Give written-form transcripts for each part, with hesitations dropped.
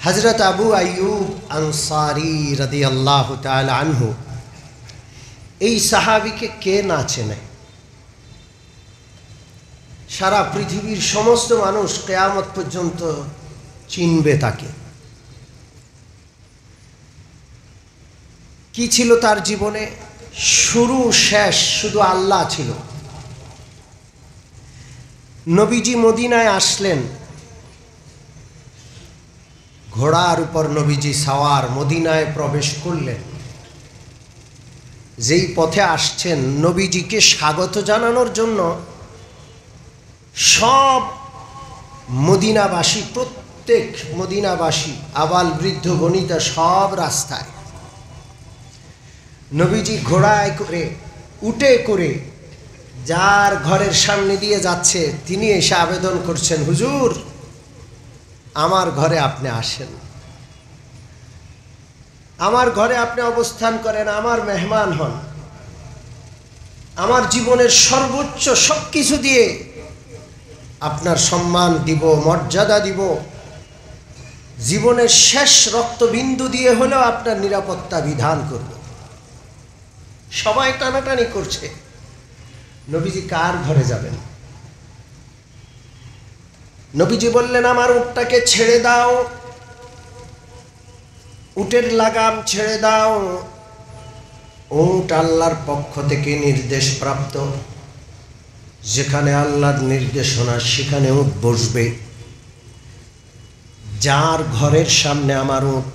হযরত আবু আইয়ুব আনসারী রাদিয়াল্লাহু তাআলা আনহু, এই সাহাবীকে কে না চেনে? সারা পৃথিবীর সমস্ত মানুষ কিয়ামত পর্যন্ত চিনবে তাকে। কি ছিল তার জীবনে? শুরু শেষ শুধু আল্লাহ ছিল। নবীজি মদিনায় আসলেন, ঘোড়ার উপর নবীজি সাওয়ার মদিনায় প্রবেশ করলেন। যেই পথে আসছেন, নবীজিকে স্বাগত জানানোর জন্য সব মদিনাবাসী, প্রত্যেক মদিনাবাসী, আবাল বৃদ্ধ বনিতা সব রাস্তায়। নবীজি ঘোড়ায় করে, উটে করে যার ঘরের সামনে দিয়ে যাচ্ছে, তিনি এসে আবেদন করছেন, হুজুর আমার ঘরে আপনি আসেন, আমার ঘরে আপনি অবস্থান করেন, আমার মেহমান হন। আমার জীবনের সর্বোচ্চ সব কিছু দিয়ে আপনার সম্মান দিব, মর্যাদা দিব। জীবনের শেষ রক্তবিন্দু দিয়ে হলেও আপনার নিরাপত্তা বিধান করব। সবাই টানাটানি করছে, নবীজি কার ঘরে যাবেন? নবীজি বললেন, আমার উটটাকে ছেড়ে দাও, উটের লাগাম ছেড়ে দাও। উট আল্লাহর পক্ষ থেকে নির্দেশ প্রাপ্ত, যেখানে আল্লাহর নির্দেশনা সেখানে উট বসবে। যার ঘরের সামনে আমার উট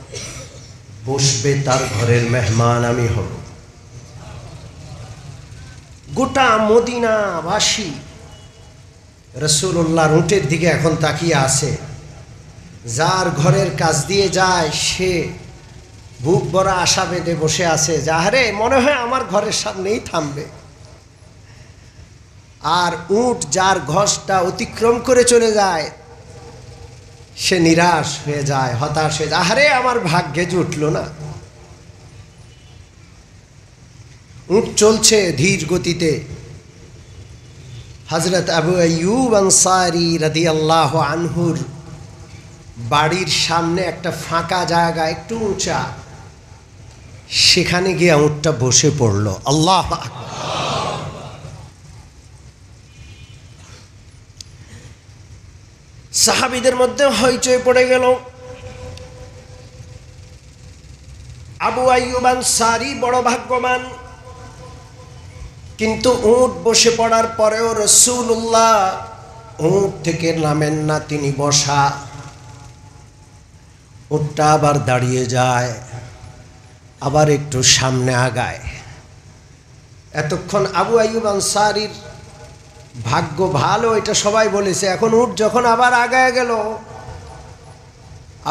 বসবে, তার ঘরের মেহমান আমি হব। গোটা মদিনাবাসী রাসূলুল্লাহর উটের দিকে এখন তাকিয়ে আছে। যার ঘরের কাছ দিয়ে যায় সে বুক ভরা আশা বেঁধে বসে আছে, যাহারে মনে হয় আমার ঘরের সামনেই থামবে। আর উট যার ঘরটা অতিক্রম করে চলে যায়, সে নিরাশ হয়ে যায়, হতাশ হয়ে যায়, আরে আমার ভাগ্যে জুটল না। উট চলছে ধীর গতিতে। হযরত আবু আইয়ুব আনসারী রাদিয়াল্লাহু আনহুর বাড়ির সামনে একটা ফাঁকা জায়গা, একটু উঁচা, সেখানে গিয়ে উটটা বসে পড়ল। আল্লাহ আকবার। সাহাবীদের মধ্যে হইচই পড়ে গেল। আবু আইয়ুব আনসারী বড় ভাগ্যবান, কিন্তু উট বসে পড়ার পরেও রাসূলুল্লাহ উট থেকে নামেন না, তিনি বসা। উটটা আবার দাঁড়িয়ে যায়, আবার একটু সামনে আগায়। এতক্ষণ আবু আইয়ুব আনসারীর ভাগ্য ভালো, এটা সবাই বলেছে। এখন উট যখন আবার আগায় গেল,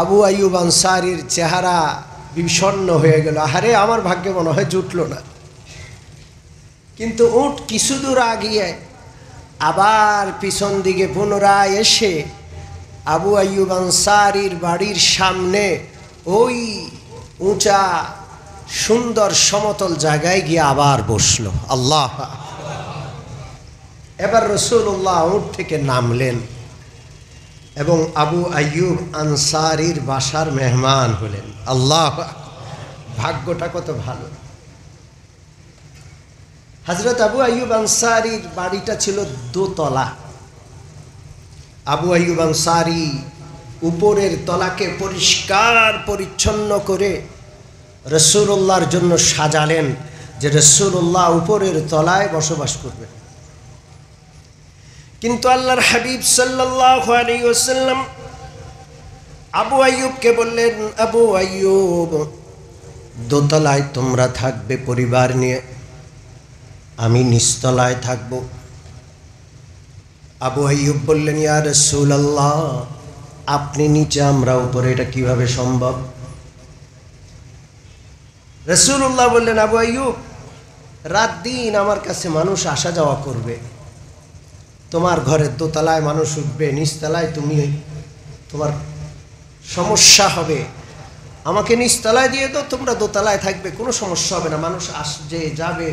আবু আইয়ুব আনসারীর চেহারা বিষণ্ণ হয়ে গেল, আরে আমার ভাগ্যে মনে হয় জুটল না। কিন্তু উট কিছু দূর আগিয়ে আবার পিছন দিকে পুনরায় এসে আবু আইয়ুব আনসারীর বাড়ির সামনে ওই উঁচা সুন্দর সমতল জায়গায় গিয়ে আবার বসলো। আল্লাহ। এবার রাসূলুল্লাহ উট থেকে নামলেন এবং আবু আইয়ুব আনসারীর বাসার মেহমান হলেন। আল্লাহ, ভাগ্যটা কত ভালো। হযরত আবু আইয়ুব আনসারীর বাড়িটা ছিল দোতলা। আবু আইয়ুব আনসারী উপরের তলাকে পরিষ্কার পরিচ্ছন্ন করে রাসূলুল্লাহর জন্য সাজালেন, যে রাসূলুল্লাহ উপরের তলায় বসবাস করবেন। কিন্তু আল্লাহর হাবিব সাল্লাল্লাহু আলাইহি ওয়াসাল্লাম আবু আইয়ুবকে বললেন, আবু আইয়ুব, দোতলায় তোমরা থাকবে পরিবার নিয়ে, আমি নিচতলায় থাকব। আবু আইয়ুব বললেন, ইয়া রাসূলুল্লাহ, আপনি নিচে আমরা উপরে, এটা কিভাবে সম্ভব? রাসূলুল্লাহ বললেন, আবু আইয়ুব, রাত দিন আমার কাছে মানুষ আসা যাওয়া করবে, তোমার ঘরের দোতলায় মানুষ উঠবে, নিচতলায় তুমি, তোমার সমস্যা হবে। আমাকে নিচতলায় দিয়ে দাও, তোমরা দোতলায় থাকবে, কোনো সমস্যা হবে না। মানুষ আসবে যাবে,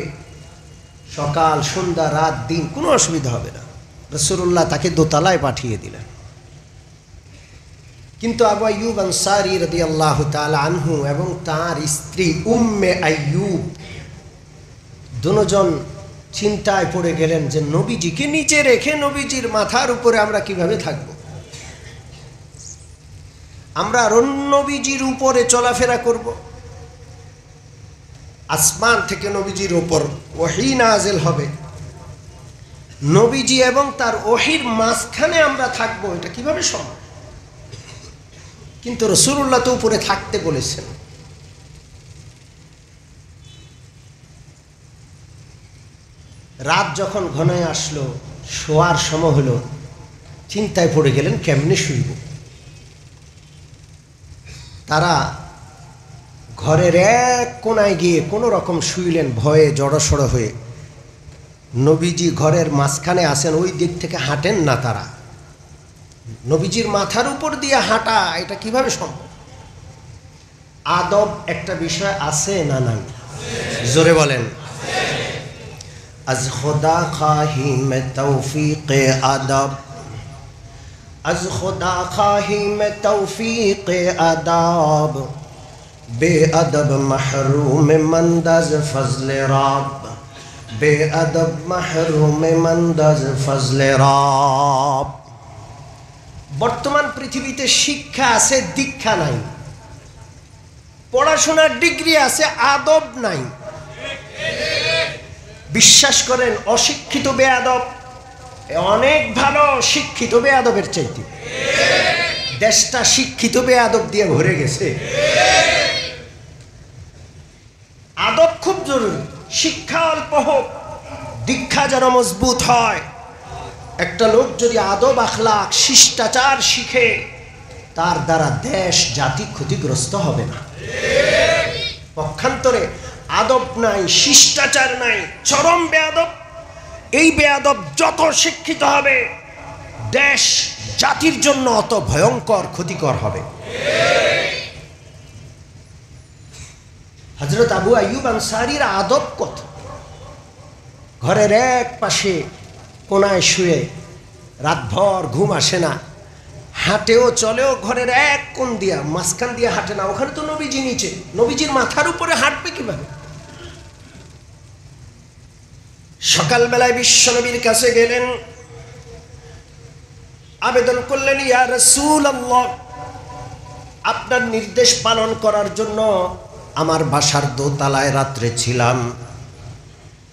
সকাল সন্ধ্যা রাত দিন, কোনো অসুবিধা হবে না। রাসূলুল্লাহ তাকে দোতলায় পাঠিয়ে দিলেন। কিন্তু আবু আইয়ুব আনসারী রাদিয়াল্লাহু তাআলা আনহু এবং তার স্ত্রী উম্মে আইয়ুব দুজন চিন্তায় পড়ে গেলেন যে নবীজিকে নিচে রেখে নবীজির মাথার উপরে আমরা কিভাবে থাকব। আমরা নবীজির উপরে চলাফেরা করব, আসমান থেকে নবীজির উপর ওহী নাযিল হবে, নবীজি এবং তার ওহীর মাঝখানে আমরা থাকব, এটা কিভাবে সম্ভব? কিন্তু রাসূলুল্লাহ তো উপরে থাকতে বলেছেন। রাত যখন ঘনায় আসলো, শোয়ার সময় হলো, চিন্তায় পড়ে গেলেন কেমনে শুইব। তারা ঘরের এক কোনায় গিয়ে কোনো রকম শুইলেন, ভয়ে জড়সড় হয়ে। নবীজি ঘরের মাঝখানে আসেন, ওই দিক থেকে হাঁটেন না তারা। নবীজির মাথার উপর দিয়ে হাঁটা, এটা কিভাবে সম্ভব? আদব একটা বিষয় আছে না নাই? জোরে বলেন। আজ খোদা খাহি মে তৌফিক আদব, আজ খোদা খাহি মে তৌফিক আদব, বেअदब महरूम मंदज फजल रब, बेअदब महरूम मंदज फजल रब। বর্তমান পৃথিবীতে শিক্ষা আছে, দীক্ষা নাই। পড়াশোনার ডিগ্রি আছে, আদব নাই। বিশ্বাস করেন, অশিক্ষিত বেয়াদব অনেক ভালো শিক্ষিত বেয়াদবের চাইতে। দেশটা শিক্ষিত বেয়াদব দিয়ে ভরে গেছে। আদব খুব জরুরি। শিক্ষা অল্প হোক, দীক্ষা যেন মজবুত হয়। একটা লোক যদি আদব আখলাক শিষ্টাচার শিখে, তার দ্বারা দেশ জাতি ক্ষতিগ্রস্ত হবে না। পক্ষান্তরে আদব নাই, শিষ্টাচার নাই, চরম বেয়াদব। এই বেয়াদব যত শিক্ষিত হবে, দেশ জাতির জন্য অত ভয়ঙ্কর ক্ষতিকর হবে। হযরত আবু আইয়ুব আনসারীর আদব কত! ঘরের এক পাশে কোনায় শুয়ে, রাতভর ঘুম আসে না, হাঁটেও চলেও ঘরের এক কোণ দিয়া, মাঝখান দিয়ে হাঁটে না। ওখানে তো নবীজি নিচে, নবীজির মাথার উপরে হাঁটবে কিভাবে? সকালবেলায় বিশ্বনবীর কাছে গেলেন, আবেদন করলেন, ইয়া রাসূলুল্লাহ, আপনার নির্দেশ পালন করার জন্য আমার বাসার দোতলায় রাত্রে ছিলাম,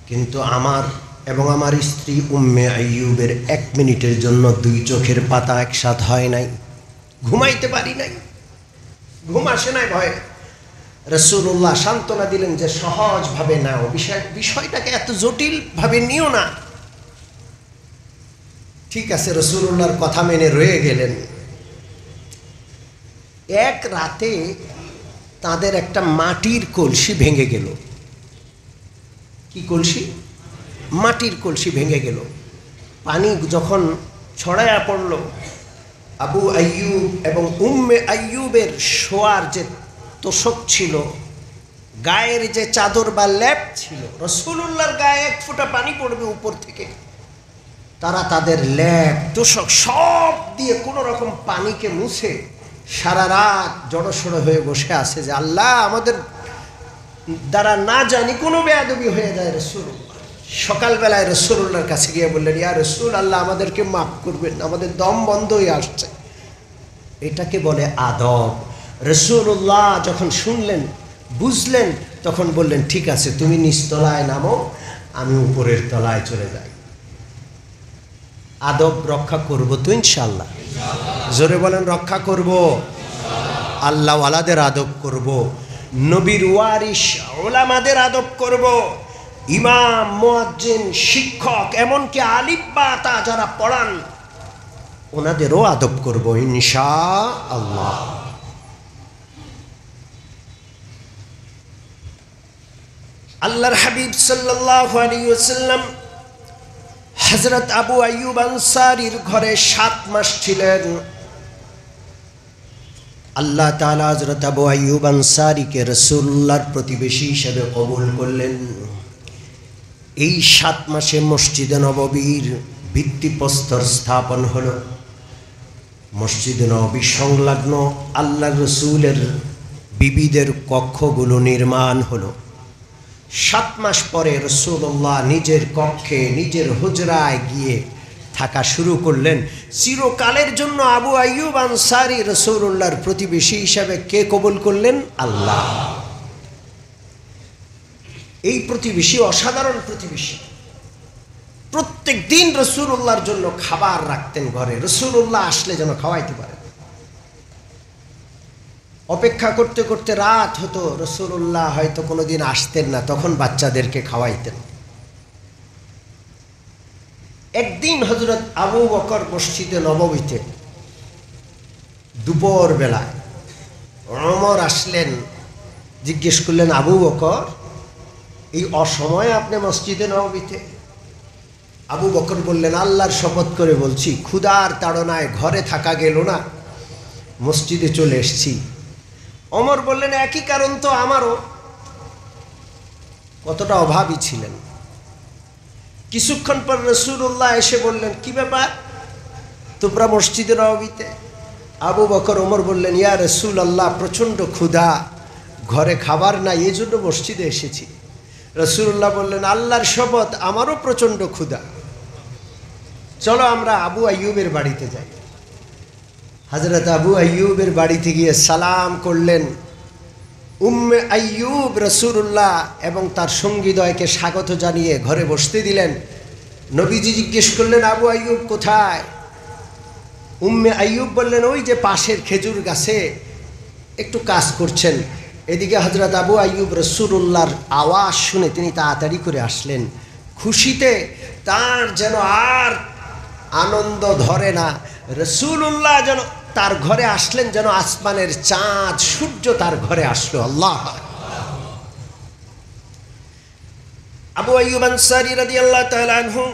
কিন্তু আমার এবং আমার স্ত্রী উম্মে আইয়ুবের 1 মিনিটের জন্য 2 চোখের পাতা একসাথ হয় নাই, ঘুমাইতে পারি নাই, ঘুম আসে নাই ভয়ে। রাসূলুল্লাহ সান্ত্বনা দিলেন যে সহজভাবে নাও, বিষয়টাকে এত জটিলভাবে নিও না। ঠিক আছে, রাসূলুল্লাহর কথা মেনে রয়ে গেলেন। এক রাতে তাদের একটা মাটির কলসি ভেঙে গেল। কি কলসি? মাটির কলসি ভেঙে গেল। পানি যখন ছড়ায়া পড়ল, আবু আইয়ুব এবং উম্মে আইয়ুবের শোয়ার যে তোষক ছিল, গায়ের যে চাদর বা লেপ ছিল, রাসূলুল্লাহর গায়ে 1 ফোঁটা পানি পড়বে উপর থেকে, তারা তাদের লেপ তোষক সব দিয়ে কোনো রকম পানিকে মুছে সারা রাত জড়সড় হয়ে বসে আছে যে আল্লাহ আমাদের দ্বারা না জানি কোনো বেয়াদবি হয়ে যায়। রাসূলুল্লাহ সকালবেলায় রাসূলুল্লাহর কাছে গিয়ে বললেন, ইয়া রাসূল আল্লাহ, আমাদেরকে মাফ করবেন, আমাদের দম বন্ধ হয়ে আসছে। এটাকে বলে আদব। রাসূলুল্লাহ যখন শুনলেন, বুঝলেন, তখন বললেন, ঠিক আছে, তুমি নিচতলায় নামো, আমি উপরের তলায় চলে যাই। আদব রক্ষা করব তো ইনশাআল্লাহ। জোরে বলেন, রক্ষা করব। আল্লাহ ওয়ালাদের আদব করব, নবীর ওয়ারিস ওলামাদের আদব করব, ইমাম, মুয়াজ্জিন, শিক্ষক, এমনকি আলিফ বা তা যারা পড়ান ওনাদেরও আদব করব ইনশাআল্লাহ। আল্লাহর হাবিব সাল্লাল্লাহু আলাইহি ওয়াসাল্লাম হযরত আবু আইয়ুব আনসারীর ঘরে 7 মাস ছিলেন। আল্লাহ তাআলা হযরত আবু আইয়ুব আনসারীকে রাসূলুল্লাহর প্রতিবেশী হিসেবে কবুল করলেন। এই 7 মাসে মসজিদে নববীর ভিত্তিপ্রস্তর স্থাপন হলো। মসজিদে নববী সংলগ্ন আল্লাহ রসুলের বিবিদের কক্ষগুলো নির্মাণ হলো। 7 মাস পরে রসুল্লাহ নিজের কক্ষে নিজের হুজরায় গিয়ে থাকা শুরু করলেন। চিরকালের জন্য আবু আইয়ুব আনসারী রসুল্লাহর প্রতিবেশী হিসাবে কে কবুল করলেন? আল্লাহ। এই প্রতিবেশী অসাধারণ প্রতিবেশী। প্রত্যেক দিন রসুল্লাহর জন্য খাবার রাখতেন ঘরে, রসুল্লাহ আসলে যেন খাওয়াইতে পারেন। অপেক্ষা করতে করতে রাত হতো, রসুল্লাহ হয়তো কোনোদিন আসতেন না, তখন বাচ্চাদেরকে খাওয়াইতেন। একদিন হযরত আবু বকর মসজিদে নববীতে দুপুর বেলায় ওমর আসলেন, জিজ্ঞেস করলেন, আবু বকর এই অসময়ে আপনি মসজিদে নববীতে? আবু বকর বললেন, আল্লাহর শপথ করে বলছি, ক্ষুধার তাড়নায় ঘরে থাকা গেল না, মসজিদে চলে এসেছি। ওমর বললেন, একই কারণ তো আমারও। কতটা অভাবী ছিলেন। কিছুক্ষণ পর রাসূলুল্লাহ এসে বললেন, কি ব্যাপার তোমরা মসজিদে নববীতে? আবু বকর ওমর বললেন, ইয়া রাসূলুল্লাহ, প্রচণ্ড ক্ষুধা, ঘরে খাবার নাই, এই জন্য মসজিদে এসেছি। রাসূলুল্লাহ বললেন, আল্লাহর শপথ আমারও প্রচণ্ড ক্ষুধা, চলো আমরা আবু আইয়ুবের বাড়িতে যাই। হযরত আবু আইয়ুবের বাড়িতে গিয়ে সালাম করলেন। উম্মে আইয়ুব রাসূলুল্লাহ এবং তার সঙ্গীদ্বয়কে স্বাগত জানিয়ে ঘরে বসতে দিলেন। নবীজি জিজ্ঞেস করলেন, আবু আইয়ুব কোথায়? উম্মে আইয়ুব বললেন, ওই যে পাশের খেজুর গাছে একটু কাজ করছেন। এদিকে হযরত আবু আইয়ুব রাসূলুল্লাহর আওয়াজ শুনে তিনি তাড়াতাড়ি করে আসলেন। খুশিতে তার যেন আর আনন্দ ধরে না। রাসূলুল্লাহ যেন তার ঘরে আসলেন, যেন আসমানের চাঁদ সূর্য তার ঘরে আসলো। আল্লাহ। আবু আইয়ুব আনসারী রাদিয়াল্লাহু তাআলা আনহু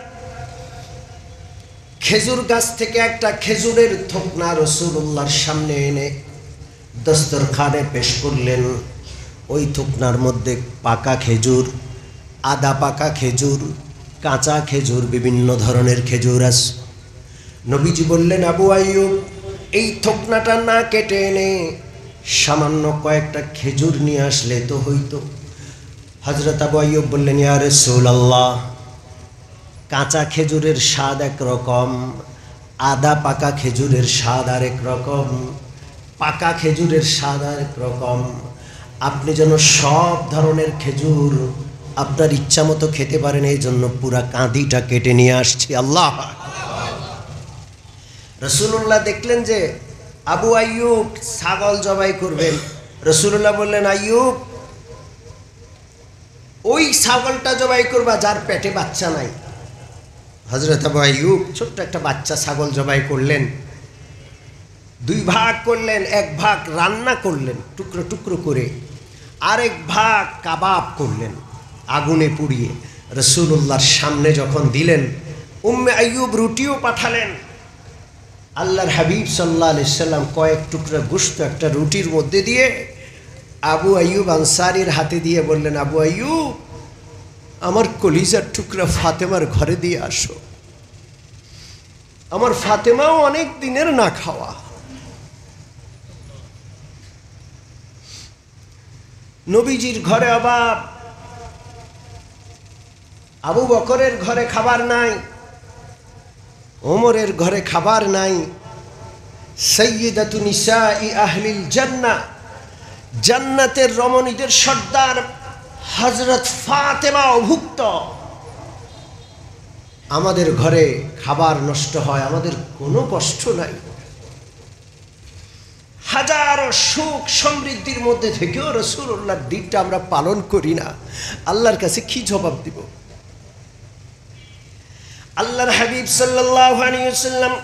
খেজুর গাছ থেকে একটা খেজুরের থোকনা রাসূলুল্লাহর সামনে এনে দস্তরখানে পেশ করলেন। ওই থোকনার মধ্যে পাকা খেজুর, আধা পাকা খেজুর, কাঁচা খেজুর, বিভিন্ন ধরনের খেজুর আছে। নবীজি বললেন, আবু আইয়ুব এই থোকনাটা না কেটে এনে সামান্য কয়েকটা খেজুর নিয়ে আসলে তো হইতো। হযরত আবু আইয়ুব বললেন, ইয়া রাসূলুল্লাহ, কাঁচা খেজুরের স্বাদ একরকম, আধা পাকা খেজুরের স্বাদ আরেক রকম, পাকা খেজুরের স্বাদ আরেক রকম। আপনি যেন সব ধরনের খেজুর আপনার ইচ্ছা মতো খেতে পারেন, এই জন্য পুরা কাঁদিটা কেটে নিয়ে আসছি। আল্লাহ। রাসূলুল্লাহ দেখলেন যে আবু আইয়ুব ছাগল জবাই করবেন। রাসূলুল্লাহ বললেন, আইয়ুব ওই ছাগলটা জবাই করবা যার পেটে বাচ্চা নাই। হযরত আবু আইয়ুব ছোট্ট একটা বাচ্চা ছাগল জবাই করলেন, 2 ভাগ করলেন। এক ভাগ রান্না করলেন টুকরো টুকরো করে, আরেক ভাগ কাবাব করলেন আগুনে পুড়িয়ে। রাসূলুল্লাহর সামনে যখন দিলেন, উম্মে আইয়ুব রুটিও পাঠালেন। আল্লাহর হাবিব সাল্লাল্লাহু আলাইহি সাল্লাম কয়েক টুকরা গোশত একটা রুটির মধ্যে দিয়ে আবু আইয়ুব আনসারীর হাতে দিয়ে বললেন, আবু আইয়ুব আমার কলিজার টুকরা ফাতেমার ঘরে দিয়ে আসো, আমার ফাতেমাও অনেক দিনের না খাওয়া। নবীজির ঘরে অভাব, আবু বকরের ঘরে খাবার নাই, ওমরের ঘরে খাবার নাই। সাইয়্যিদাতু নিসাই আহলিল জান্নাহ, জান্নাতের রমণীদের সর্দার হযরত ফাতেমা অভুক্ত। আমাদের ঘরে খাবার নষ্ট হয়, আমাদের কোনো কষ্ট নাই। হাজারো সুখ সমৃদ্ধির মধ্যে থেকেও রাসূলুল্লাহর দিনটা আমরা পালন করি না, আল্লাহর কাছে কি জবাব দিব? আল্লাহর হাবিব সাল্লাল্লাহু আলাইহি ওয়াসাল্লাম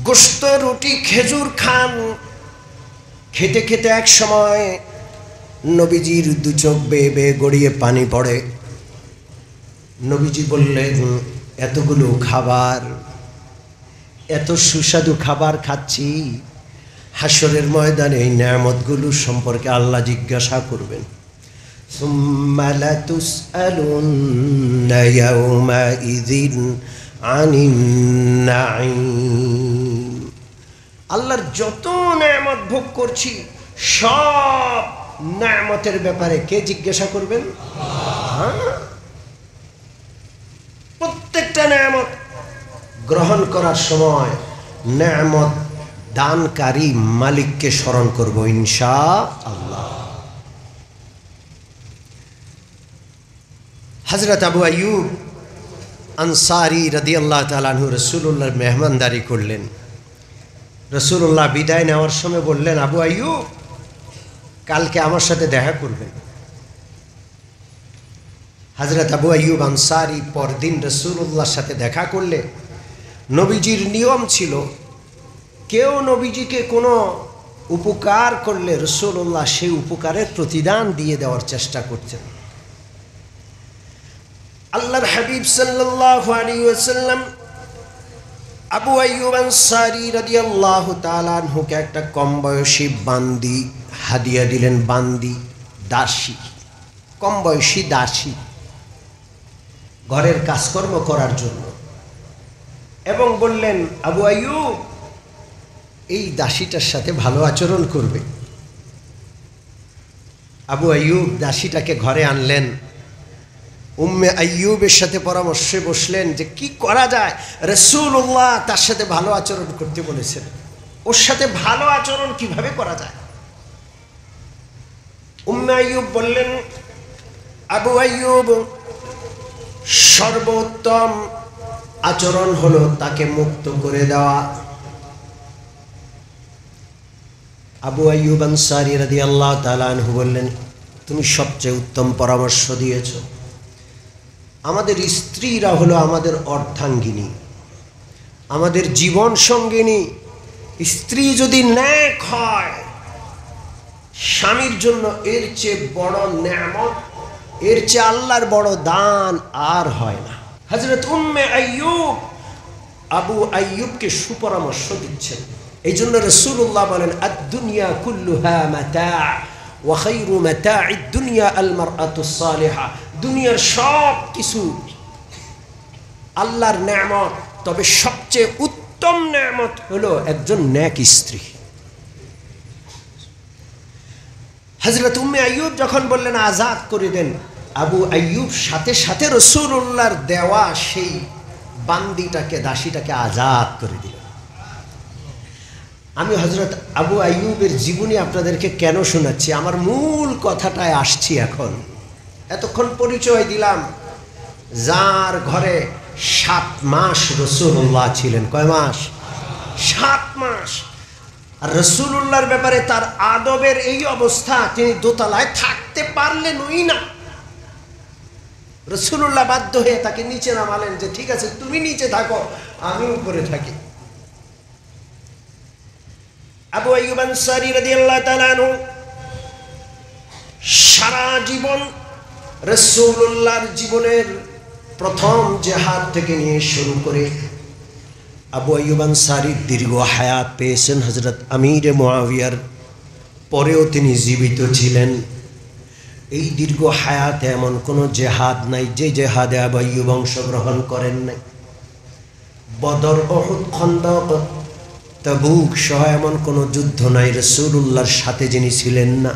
গোশত রুটি খেজুর খান। খেতে খেতে এক সময় নবীজির 2 চোখ বেয়ে বেয়ে গড়িয়ে পানি পড়ে। নবীজি বললেন, এতগুলো খাবার, এত সুস্বাদু খাবার খাচ্ছি, হাসরের ময়দানে এই নেয়ামতগুলো সম্পর্কে আল্লাহ জিজ্ঞাসা করবেন। সুম্মা লাতুসআলুন্না ইয়াওমাইযিন আনিন নাঈম। আল্লাহর যত নেয়ামত ভোগ করছি সব নেয়ামতের ব্যাপারে কে জিজ্ঞাসা করবেন? প্রত্যেকটা নেয়ামত গ্রহণ করার সময় নেয়ামত দানকারী মালিককে স্মরণ করব ইনশাআল্লাহ। হযরত আবু আইয়ুব আনসারী রাদিয়াল্লাহু তাআলা আনহু রাসূলুল্লাহর মেহমানদারি করলেন। রাসূলুল্লাহ বিদায় নেওয়ার সময় বললেন, আবু আইয়ুব কালকে আমার সাথে দেখা করবেন। হযরত আবু আইয়ুব আনসারী পরদিন রাসূলুল্লাহর সাথে দেখা করলে নবীজির নিয়ম ছিল কেউ নবীজিকে কোনো উপকার করলে রাসূলুল্লাহ সেই উপকারের প্রতিদান দিয়ে দেওয়ার চেষ্টা করতেন। আল্লাহর হাবিব সাল্লাল্লাহু আলাইহি ওয়াসাল্লাম আবু আইয়ুব আনসারী রাদিয়াল্লাহু তাআলা আনহুকে একটা কম বয়সী বান্দি হাদিয়া দিলেন। বান্দি দাসী, কম বয়সী দাসী, ঘরের কাজকর্ম করার জন্য, এবং বললেন আবু আইয়ুব এই দাসীটার সাথে ভালো আচরণ করবে। আবু আইয়ুব দাসীটাকে ঘরে আনলেন। উম্মে আইয়ুবের সাথে পরামর্শে বসলেন যে কি করা যায়। রাসূলুল্লাহ তার সাথে ভালো আচরণ করতে বলেছেন, ওর সাথে ভালো আচরণ কিভাবে করা যায়। উম্মে আইয়ুব বললেন, আবু আইয়ুব সর্বোত্তম আচরণ হলো তাকে মুক্ত করে দেওয়া। আবু আইয়ুব আনসারী রাদিয়াল্লাহু তাআলা আনহু বললেন, তুমি সবচেয়ে উত্তম পরামর্শ দিয়েছ। আমাদের স্ত্রীরা হলো আমাদের অর্ধাঙ্গিনী, আমাদের জীবন সঙ্গিনী। স্ত্রী যদি নেক হয়, স্বামীর জন্য এর চেয়ে বড় নেয়ামত, এর চেয়ে আল্লাহর বড় দান আর হয় না। হযরত উম্মে আইয়ুব আবু আইয়ুবকে সুপরামর্শ দিচ্ছেন। এই জন্য রাসূলুল্লাহ বলেন, আদ-দুনিয়া কুল্লুহা মাতা' ওয়া খায়রু মাতা'id দুনিয়া আল মারআতুস সালিহা। দুনিয়ার সব কিছু আল্লাহর নেয়ামত, তবে সবচেয়ে উত্তম নেয়ামত হলো একজন নেক স্ত্রী। হযরত উম্মে আইয়ুব যখন বললেন আজাদ করে দেন, আবু আইয়ুব সাথে সাথে রাসূলুল্লাহর দেওয়া সেই বান্দিটাকে, দাসীটাকে আজাদ করে দিলেন। আমি হযরত আবু আইয়ুবের জীবনী আপনাদেরকে কেন শোনাচ্ছি, আমার মূল কথাটায় আসছি এখন। এতক্ষণ পরিচয় দিলাম যার ঘরে 7 মাস রাসূলুল্লাহ ছিলেন। কয় মাস? 7 মাস। আর রাসূলুল্লাহর ব্যাপারে তার আদবের এই অবস্থা, তিনি দোতলায় থাকতে পারলেনই না। রাসূলুল্লাহ বাধ্য হয়ে তাকে নিচে নামালেন যে ঠিক আছে তুমি নিচে থাকো, আমি উপরে থাকি। আবু আইয়ুব আনসারী রাদিয়াল্লাহু তাআলা আনহু সারা জীবন রাসূলুল্লাহর জীবনের প্রথম জিহাদ থেকে নিয়ে শুরু করে আবু আইয়ুব আনসারী দীর্ঘ হায়াত পেয়েছেন। হযরত আমির মুআবিয়ার পরেও তিনি জীবিত ছিলেন। এই দীর্ঘ হায়াতে এমন কোনো জিহাদ নাই যে জিহাদে আবু আইয়ুব অংশগ্রহণ করেন নাই। বদর, উহুদ, খন্দক, তাবুক সহ এমন কোনো যুদ্ধ নাই রাসূলুল্লাহর সাথে যিনি ছিলেন না।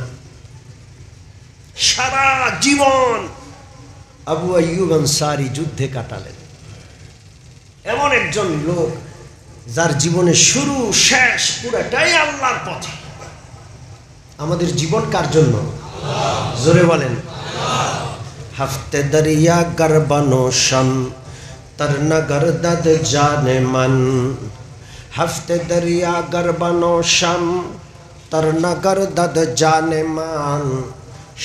সারা জীবন আবু আইয়ুব আনসারী যুদ্ধে কাটালেন। এমন একজন লোক যার জীবনের শুরু শেষ পুরোটাই আল্লাহর পথে। আমাদের জীবন কার জন্য? জোরে বলেন। হফতে দরিয়া গরবানোশম तरना गर्दद जाने मन हफ्ते दरिया गरबानोशम तरना गर्दद जाने मन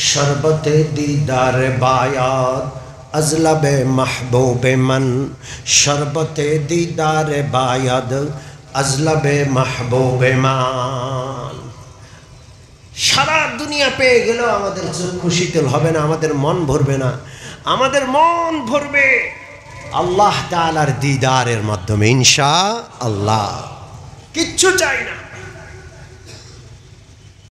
शरबते दीदार बायात अजलबे महबूबे मन शरबते दीदार बायाद अजलबे महबूबे मान। সারা দুনিয়া পেয়ে গেল আমাদের চক্ষু শীতল হবে না, আমাদের মন ভরবে না। আমাদের মন ভরবে আল্লাহ তাআলার দিদারের মাধ্যমে ইনশাআল্লাহ। কিচ্ছু চাই না।